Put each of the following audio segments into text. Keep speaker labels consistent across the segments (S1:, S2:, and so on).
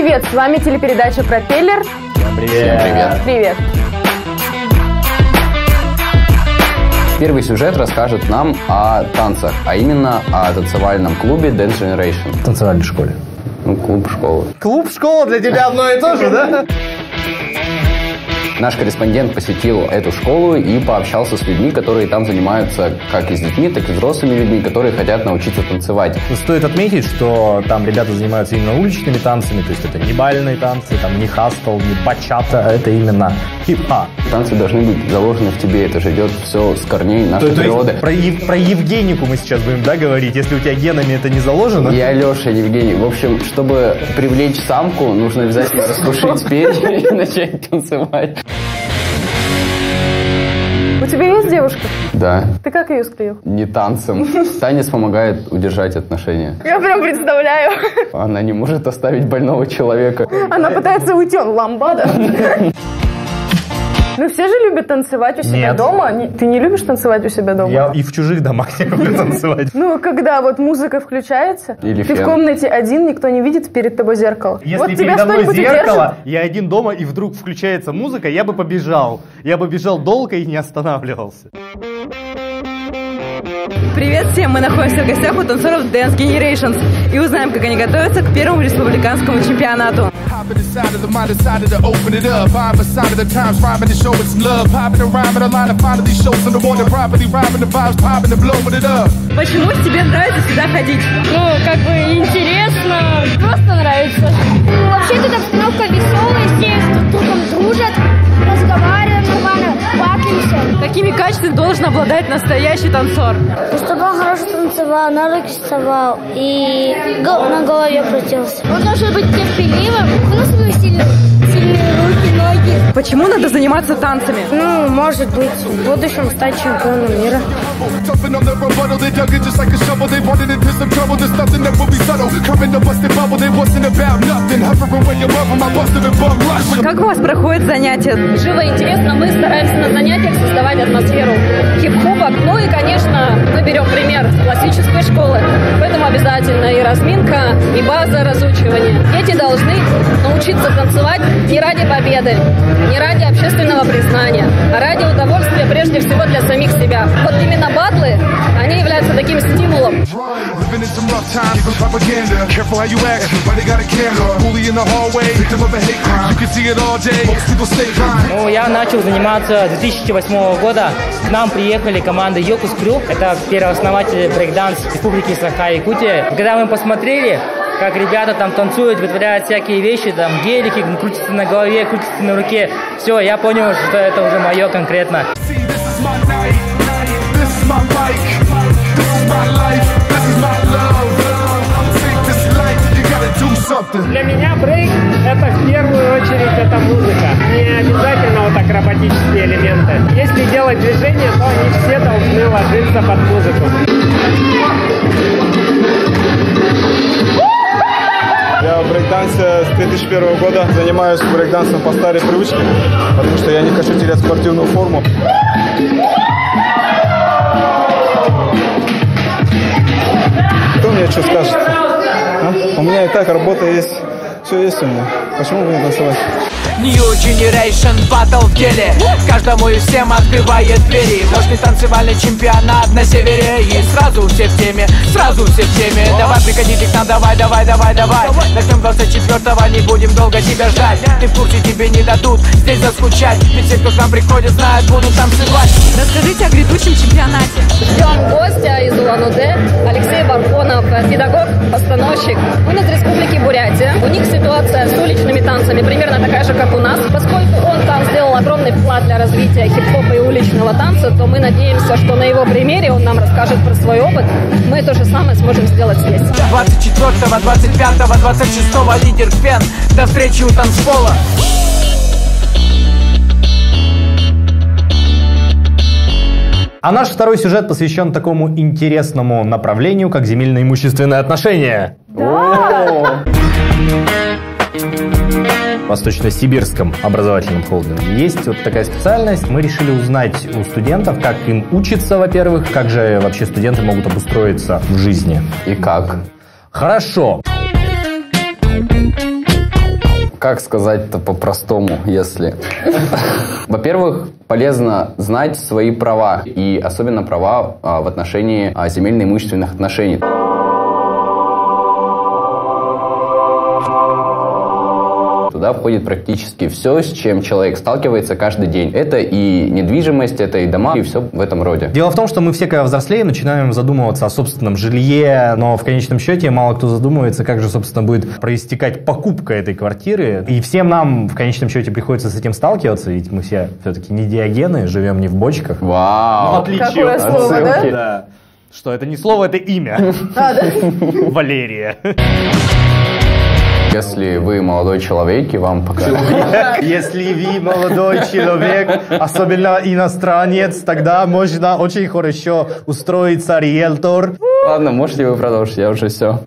S1: Привет, с вами телепередача «Пропеллер».
S2: Привет.
S3: Всем привет.
S1: Привет.
S3: Первый сюжет расскажет нам о танцах, а именно о танцевальном клубе Dance Generation.
S2: В танцевальной школе.
S3: Ну, клуб школы.
S2: Клуб-школа для тебя одно и то же, да?
S3: Наш корреспондент посетил эту школу и пообщался с людьми, которые там занимаются как и с детьми, так и взрослыми людьми, которые хотят научиться танцевать.
S2: Стоит отметить, что там ребята занимаются именно уличными танцами, то есть это не бальные танцы, там не хастл, не бачата, а это именно хип-хап.
S3: Танцы должны быть заложены в тебе, это же идет все с корней нашей
S2: То
S3: природы.
S2: есть про Евгенику мы сейчас будем, да, говорить, если у тебя генами это не заложено?
S3: Я Леша, Евгений. В общем, чтобы привлечь самку, нужно обязательно распушить перья и начать танцевать.
S1: У тебя есть девушка?
S3: Да.
S1: Ты как ее склеил?
S3: Не танцем. Танец помогает удержать отношения.
S1: Я прям представляю.
S3: Она не может оставить больного человека.
S1: Она пытается уйти, он ламбада. Ну, все же любят танцевать у себя
S2: Нет.
S1: дома. Ты не любишь танцевать у себя дома?
S2: Я и в чужих домах не люблю танцевать.
S1: Ну, когда вот музыка включается,
S3: Или
S1: ты
S3: фен.
S1: в комнате один, никто не видит перед тобой зеркало.
S2: Если
S1: вот тебя
S2: передо мной
S1: что-нибудь
S2: зеркало, я один дома, и вдруг включается музыка, я бы побежал. Я бы бежал долго и не останавливался.
S4: Привет всем! Мы находимся в гостях у танцоров Dance Generations и узнаем, как они готовятся к первому республиканскому чемпионату. Почему тебе нравится сюда ходить?
S5: Ну, как бы интересно, просто нравится. Вообще тут обстановка веселая, все друг с другом дружат, разговариваем нормально, плакаемся.
S4: Какими качествами должен обладать настоящий танцор?
S5: Чтобы он хорошо танцевал, на руки вставал и на голове крутился. Он должен быть терпеливым, у свои сильные руки, ноги.
S4: Почему надо заниматься танцами?
S5: Ну, может быть, в будущем стать чемпионом мира.
S4: Как у вас проходит занятие?
S6: Живо и интересно, мы стараемся на занятиях создавать атмосферу хип-хопа. Ну и, конечно, мы берем пример с классической школы, поэтому обязательно и разминка, и база разучивания. Дети должны научиться танцевать не ради победы, не ради общественного признания, а ради удовольствия прежде всего для самих себя. Вот именно батлы, они являются таким стимулом.
S7: Ну, я начал заниматься 2008 года. К нам приехали команда Йокус Крю. Это первоооснователи брейкданс Республики Саха-Якутия. Когда мы посмотрели, как ребята там танцуют, вытворяют всякие вещи, там гелики, крутятся на голове, крутятся на руке. Все, я понял, что это уже мое конкретно.
S8: Для меня брейк — это в первую очередь это музыка. Не обязательно вот акробатические элементы. Если делать движения, то они все должны ложиться под музыку.
S9: Я в брейкдансе с 2001 года занимаюсь брейкдансом по старой привычке, потому что я не хочу терять спортивную форму. Кто мне что скажет? А? У меня и так работа есть, все есть у меня. Почему бы не танцевать?
S10: New Generation Battle в деле. Каждому и всем открывает двери. Мощный танцевальный чемпионат на севере. И сразу все в теме, сразу все в теме. Давай, приходите к нам, давай. Начнем 24-го, не будем долго тебя ждать. Ты в курсе, тебе не дадут здесь заскучать. Ведь все, кто к нам приходит, знают, будут танцевать.
S4: Расскажите о грядущем чемпионате.
S6: Ждем гостя из Улан-Удэ, Алексей Бархонов, педагог, постановщик. Он из Республики Бурятия. У них ситуация с уличными танцами примерно такая же, как у нас. Поскольку он там сделал огромный вклад для развития хип-хопа и уличного танца, то мы надеемся, что на его примере он нам расскажет про свой опыт. Мы то же самое сможем сделать здесь.
S10: 24-го, 25-го, 26-го лидер Фен. До встречи у танцпола.
S2: А наш второй сюжет посвящен такому интересному направлению, как земельно-имущественные отношения.
S1: Да.
S2: В Восточно-Сибирском образовательном холдинге есть вот такая специальность. Мы решили узнать у студентов, как им учиться, во-первых, как же вообще студенты могут обустроиться в жизни.
S3: И как?
S2: Хорошо.
S3: Как сказать-то по-простому, если... Во-первых, полезно знать свои права, и особенно права в отношении земельно-имущественных отношений. Туда входит практически все, с чем человек сталкивается каждый день. Это и недвижимость, это и дома, и все в этом роде.
S2: Дело в том, что мы все, когда взрослеем, начинаем задумываться о собственном жилье, но в конечном счете мало кто задумывается, как же, собственно, будет проистекать покупка этой квартиры. И всем нам в конечном счете приходится с этим сталкиваться, ведь мы все-таки не диогены, живем не в бочках.
S3: Вау!
S2: Ну, отличие
S1: Какое
S2: от
S1: слово,
S2: отсылки.
S1: да?
S2: Да. Что это не слово, это имя.
S1: А, да?
S2: Валерия.
S3: Если вы молодой человек, и вам пока...
S2: Если вы молодой человек, особенно иностранец, тогда можно очень хорошо устроиться риэлтор.
S3: Ладно, можете вы продолжить, я уже все.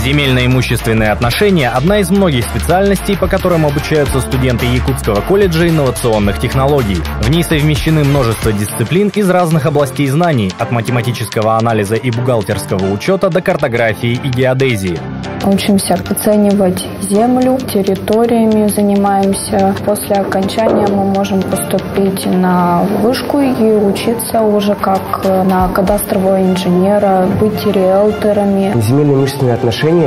S2: Земельно-имущественные отношения – одна из многих специальностей, по которым обучаются студенты Якутского колледжа инновационных технологий. В ней совмещены множество дисциплин из разных областей знаний, от математического анализа и бухгалтерского учета до картографии и геодезии.
S11: Учимся оценивать землю, территориями занимаемся. После окончания мы можем поступить на вышку и учиться уже как на кадастрового инженера, быть риэлторами.
S12: Земельно-имущественные отношения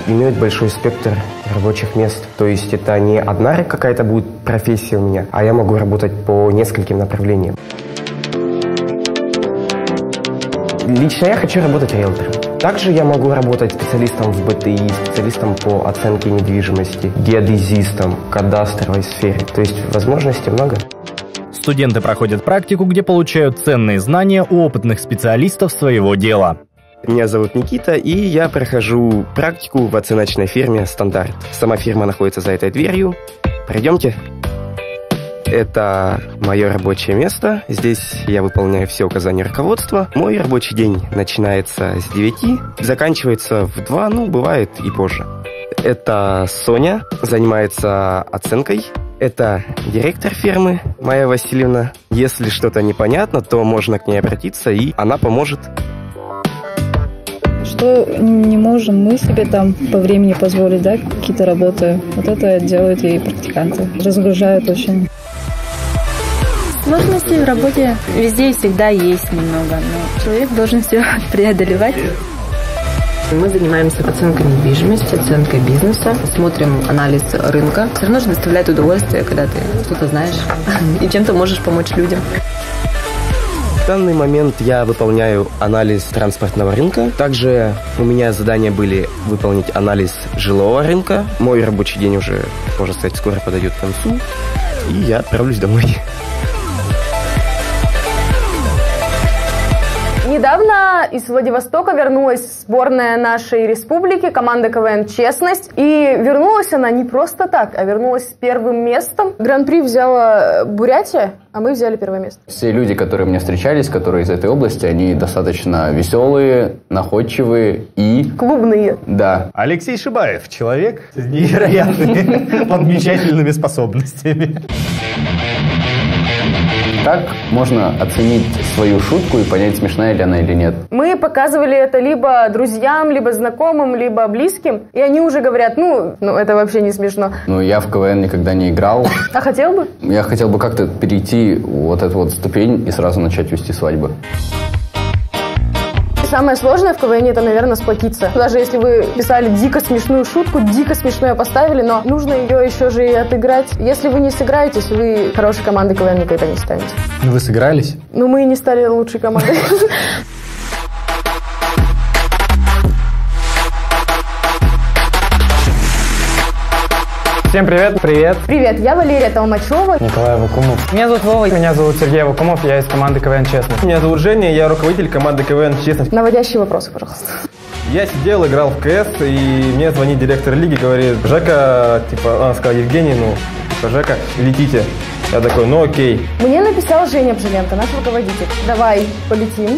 S12: имеют большой спектр рабочих мест. То есть это не одна какая-то будет профессия у меня, а я могу работать по нескольким направлениям. Лично я хочу работать риэлтором. Также я могу работать специалистом в БТИ, специалистом по оценке недвижимости, геодезистом, кадастровой сфере. То есть возможностей много.
S2: Студенты проходят практику, где получают ценные знания у опытных специалистов своего дела.
S12: Меня зовут Никита, и я прохожу практику в оценочной фирме «Стандарт». Сама фирма находится за этой дверью. Пройдемте. Это мое рабочее место. Здесь я выполняю все указания руководства. Мой рабочий день начинается с 9, заканчивается в 2, ну, бывает и позже. Это Соня, занимается оценкой. Это директор фирмы Майя Васильевна. Если что-то непонятно, то можно к ней обратиться, и она поможет.
S13: Что не можем мы себе там по времени позволить, да, какие-то работы. Вот это делают и практиканты. Разгружают очень.
S14: Сложности в работе везде и всегда есть немного, но человек должен все преодолевать.
S15: Мы занимаемся оценкой недвижимости, оценкой бизнеса, смотрим анализ рынка. Все равно же доставляет удовольствие, когда ты что-то знаешь и чем-то можешь помочь людям.
S12: В данный момент я выполняю анализ транспортного рынка. Также у меня задания были выполнить анализ жилого рынка. Мой рабочий день уже, можно сказать, скоро подойдет к концу, и я отправлюсь домой.
S1: Недавно из Владивостока вернулась сборная нашей республики, команда КВН «Честность». И вернулась она не просто так, а вернулась с первым местом. Гран-при взяла Бурятия, а мы взяли первое место.
S3: Все люди, которые мне встречались, которые из этой области, они достаточно веселые, находчивые и...
S1: клубные.
S3: Да.
S2: Алексей Шибаев, человек с невероятными подмечательными способностями.
S3: Как можно оценить свою шутку и понять, смешная ли она или нет?
S1: Мы показывали это либо друзьям, либо знакомым, либо близким, и они уже говорят, ну это вообще не смешно.
S3: Ну, я в КВН никогда не играл.
S1: А хотел бы?
S3: Я хотел бы как-то перейти вот эту вот ступень и сразу начать вести свадьбы.
S1: Самое сложное в КВН это, наверное, сплотиться. Даже если вы писали дико смешную шутку, дико смешную поставили, но нужно ее еще же и отыграть. Если вы не сыграетесь, вы хорошей командой КВН никогда не станете.
S2: Ну вы сыгрались?
S1: Ну мы и не стали лучшей командой.
S8: Всем привет. Привет.
S1: Привет, я Валерия Толмачева.
S8: Николай Вакумов. Меня зовут Вова. Меня зовут Сергей Вакумов, я из команды КВН «Честность». Меня зовут Женя, я руководитель команды КВН «Честность».
S1: Наводящие вопросы, пожалуйста.
S8: Я сидел, играл в КС, и мне звонит директор лиги, говорит, Жека, он сказал, Евгений, Жека, летите. Я такой, окей.
S1: Мне написал Женя Бжеленко, наш руководитель. Давай, полетим.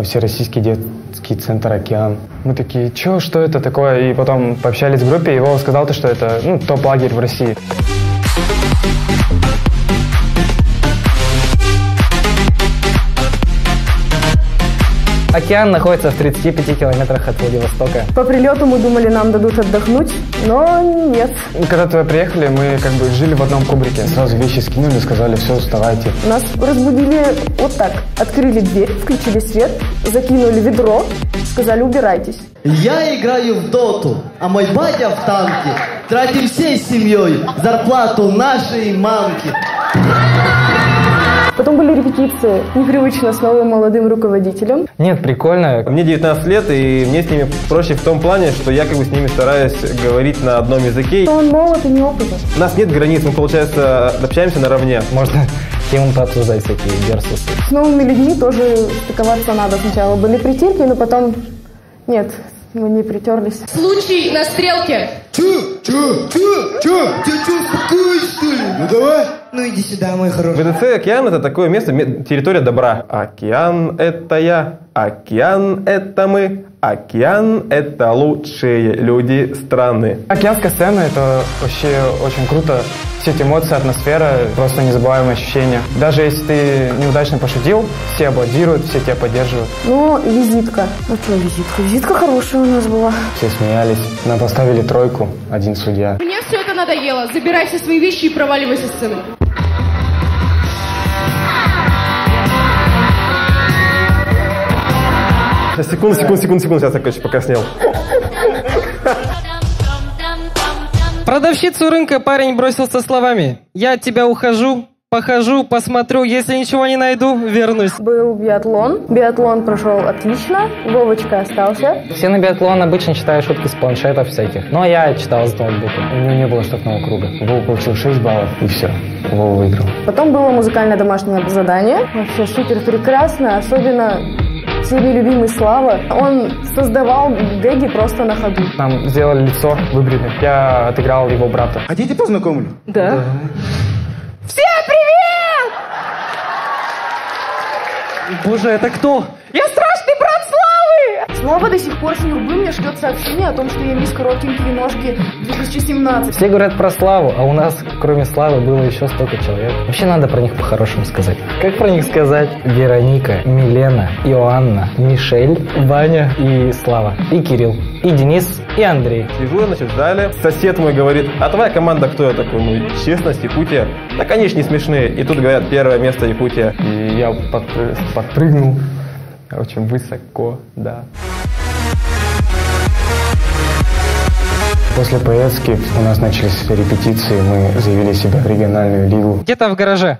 S8: Всероссийский детский центр «Океан». Мы такие, что это такое? И потом пообщались в группе, и Вова сказал, что это топ-лагерь в России.
S16: Океан находится в 35 километрах от Владивостока.
S1: По прилету мы думали, нам дадут отдохнуть, но нет.
S17: Когда туда приехали, мы как бы жили в одном кубрике. Сразу вещи скинули, сказали, все, вставайте.
S1: Нас разбудили вот так. Открыли дверь, включили свет, закинули ведро, сказали, убирайтесь.
S18: Я играю в доту, а мой батя в танке. Тратим всей семьей зарплату нашей мамки.
S1: Потом были репетиции, непривычно с новым молодым руководителем.
S16: Нет, прикольно.
S19: Мне 19 лет, и мне с ними проще в том плане, что я как бы с ними стараюсь говорить на одном языке.
S1: Он молод и неопытен.
S19: У нас нет границ, мы, получается, общаемся наравне.
S16: Можно тему-то обсуждать всякие версусы.
S1: С новыми людьми тоже стыковаться надо. Сначала были притирки, но потом нет, мы не притерлись.
S20: Случай на стрелке.
S18: Чё, успокоись, что ли? Ну давай. Ну иди сюда, мой хороший.
S19: ВДЦ «Океан» — это такое место, территория добра. Океан — это я, океан — это мы, океан — это лучшие люди страны.
S17: Океанская сцена — это вообще очень круто. Все эти эмоции, атмосфера, просто незабываемые ощущения. Даже если ты неудачно пошутил, все аплодируют, все тебя поддерживают.
S1: Ну, визитка. Ну что визитка? Визитка хорошая у нас была.
S17: Все смеялись. Нам поставили 3, один судья.
S20: Мне все это надоело. Забирай все свои вещи и проваливай со сцены.
S19: Секунду, сейчас я, короче, покраснел.
S21: Продавщицу рынка парень бросил со словами: «Я от тебя ухожу, похожу, посмотрю, если ничего не найду, вернусь».
S1: Был биатлон. Биатлон прошел отлично. Вовочка остался.
S16: Все на биатлон обычно читают шутки с планшетов всяких. Но я читал с ноутбука. У него не было штрафного круга.
S17: Вова получил 6 баллов, и все. Вова выиграл.
S1: Потом было музыкальное домашнее задание. Вообще супер прекрасно. Особенно всеми любимый Слава. Он создавал гэги просто на ходу.
S17: Нам сделали лицо, выбрили. Я отыграл его брата.
S18: Хотите познакомлю?
S1: Да.
S21: Всем привет! Боже, это кто? Я страшный брат Славы!
S1: Слава до сих пор с нюрбы мне шлет сообщение о том, что я мисс коротенькие ножки 2017.
S16: Все говорят про Славу, а у нас, кроме Славы, было еще столько человек. Вообще надо про них по-хорошему сказать. Как про них сказать? Вероника, Милена, Иоанна, Мишель, Ваня и Слава. И Кирилл, и Денис, и Андрей.
S19: Сижу я, значит, в зале. Сосед мой говорит: а твоя команда кто? Я такой: ну, честность, Якутия. Да, конечно, не смешные. И тут говорят: 1 место Якутия.
S17: И я подпрыгнул очень высоко, да. После поездки у нас начались репетиции, мы заявили себя в региональную лигу.
S21: Где-то в гараже.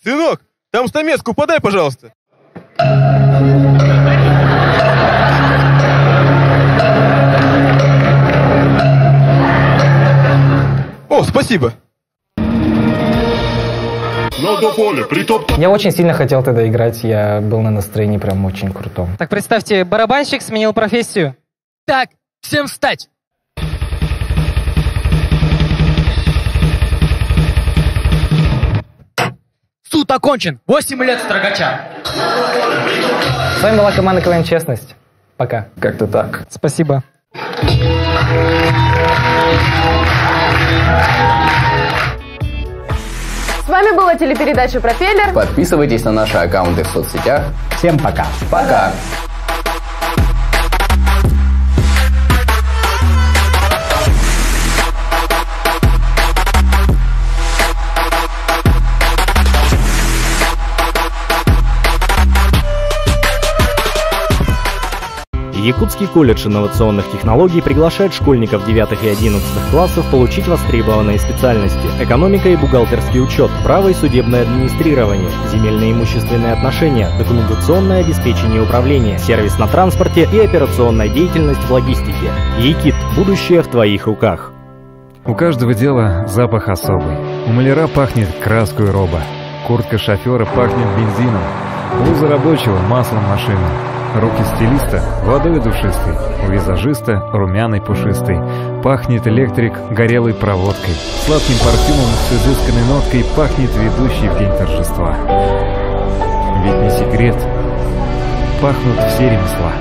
S19: Сынок, там стамеску подай, пожалуйста. О, спасибо.
S16: Я очень сильно хотел тогда играть, я был на настроении прям очень крутом.
S21: Так представьте, барабанщик сменил профессию. Так, всем встать! Суд окончен. 8 лет строгача.
S16: С вами была команда КВН «Честность». Пока.
S17: Как-то так.
S21: Спасибо.
S1: С вами была телепередача «Пропеллер».
S3: Подписывайтесь на наши аккаунты в соцсетях.
S16: Всем пока.
S3: Пока.
S2: Якутский колледж инновационных технологий приглашает школьников 9 и 11 классов получить востребованные специальности: экономика и бухгалтерский учет, право и судебное администрирование, земельные и имущественные отношения, документационное обеспечение и управление, сервис на транспорте и операционная деятельность в логистике. Якит. Будущее в твоих руках.
S22: У каждого дела запах особый. У маляра пахнет краской роба. Куртка шофера пахнет бензином. Блуза рабочего — маслом машины. Руки стилиста — водой душистой, у визажиста — румяной пушистой. Пахнет электрик горелой проводкой, сладким парфюмом с изысканной ноткой пахнет ведущий в день торжества. Ведь не секрет, пахнут все ремесла.